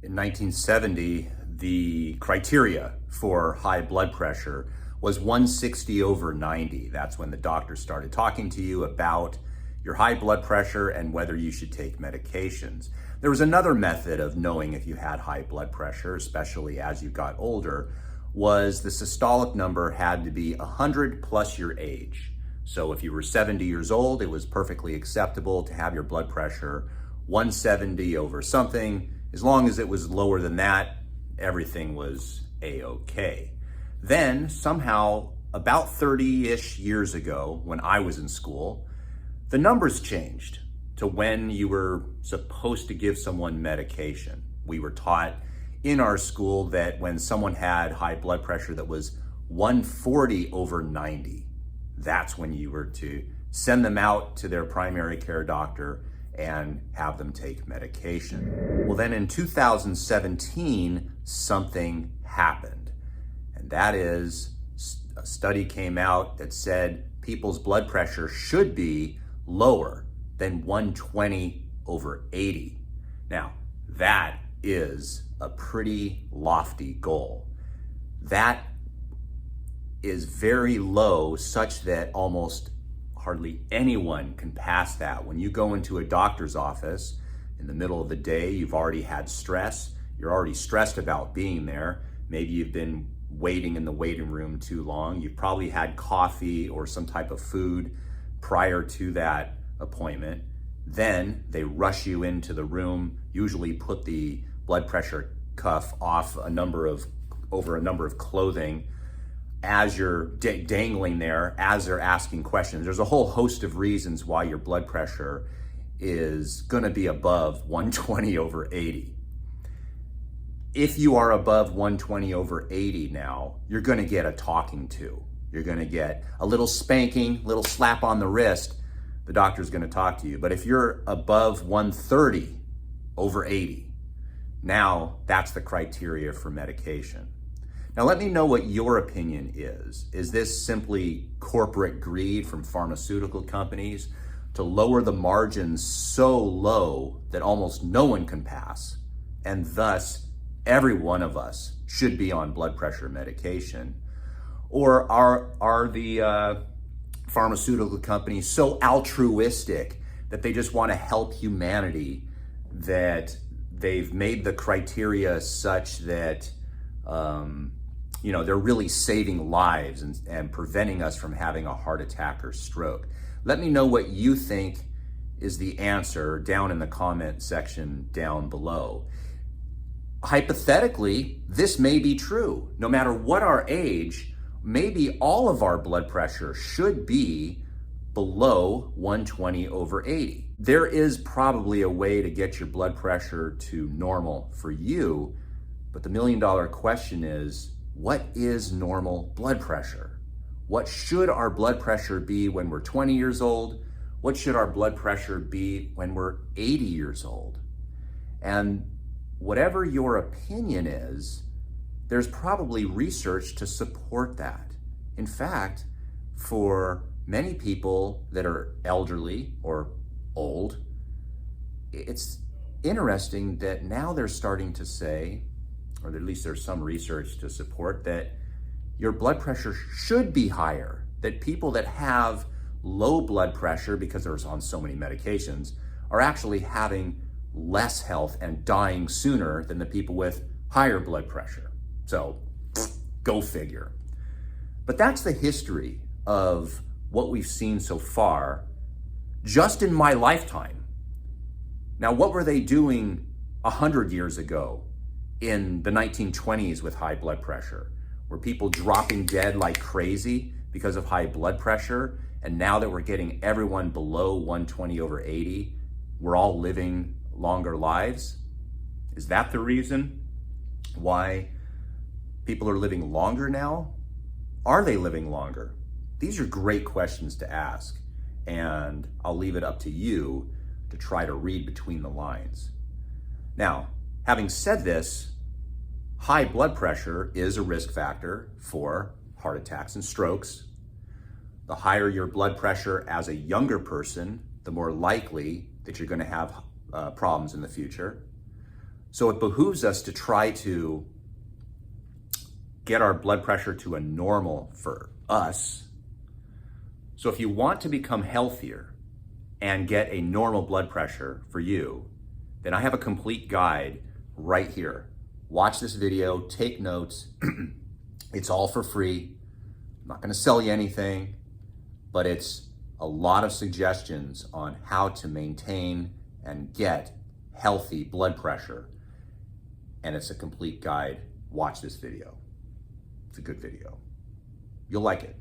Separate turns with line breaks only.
In 1970, the criteria for high blood pressure was 160 over 90. That's when the doctor started talking to you about your high blood pressure and whether you should take medications. There was another method of knowing if you had high blood pressure, especially as you got older, was the systolic number had to be 100 plus your age. So if you were 70 years old, it was perfectly acceptable to have your blood pressure 170 over something. As long as it was lower than that, everything was a-okay. Then somehow about 30-ish years ago, when I was in school, the numbers changed to when you were supposed to give someone medication. We were taught in our school that when someone had high blood pressure that was 140 over 90, that's when you were to send them out to their primary care doctor and have them take medication. Well, then in 2017, something happened. And that is, a study came out that said people's blood pressure should be lower than 120 over 80. Now, that is a pretty lofty goal. That is very low, such that almost hardly anyone can pass that. When you go into a doctor's office in the middle of the day, you've already had stress, you're already stressed about being there. Maybe you've been waiting in the waiting room too long. You've probably had coffee or some type of food prior to that appointment. Then they rush you into the room, usually put the blood pressure cuff off over a number of clothing as you're dangling there, as they're asking questions. There's a whole host of reasons why your blood pressure is gonna be above 120 over 80. If you are above 120 over 80 now, you're gonna get a talking to. You're gonna get a little spanking, little slap on the wrist. The doctor's gonna talk to you. But if you're above 130 over 80, now that's the criteria for medication. Now let me know what your opinion is. Is this simply corporate greed from pharmaceutical companies to lower the margins so low that almost no one can pass, and thus every one of us should be on blood pressure medication? Or are the pharmaceutical companies so altruistic that they just want to help humanity that they've made the criteria such that they're really saving lives and preventing us from having a heart attack or stroke? Let me know what you think is the answer down in the comment section down below. Hypothetically, this may be true. No matter what our age, maybe all of our blood pressure should be below 120 over 80. There is probably a way to get your blood pressure to normal for you, but the million-dollar question is, what is normal blood pressure? What should our blood pressure be when we're 20 years old? What should our blood pressure be when we're 80 years old? And whatever your opinion is, there's probably research to support that. In fact, for many people that are elderly or old, it's interesting that now they're starting to say, or at least there's some research to support, that your blood pressure should be higher, that people that have low blood pressure because they're on so many medications are actually having less health and dying sooner than the people with higher blood pressure. So go figure. But that's the history of what we've seen so far just in my lifetime. Now, what were they doing 100 years ago in the 1920s with high blood pressure? Were people dropping dead like crazy because of high blood pressure? And now that we're getting everyone below 120 over 80, we're all living longer lives? Is that the reason why people are living longer now? Are they living longer? These are great questions to ask, and I'll leave it up to you to try to read between the lines. Now, having said this, high blood pressure is a risk factor for heart attacks and strokes. The higher your blood pressure as a younger person, the more likely that you're going to have problems in the future. So it behooves us to try to get our blood pressure to a normal for us. So if you want to become healthier and get a normal blood pressure for you, then I have a complete guide right here. Watch this video, take notes. It's all for free. I'm not gonna sell you anything, but it's a lot of suggestions on how to maintain and get healthy blood pressure. And it's a complete guide. Watch this video. It's a good video. You'll like it.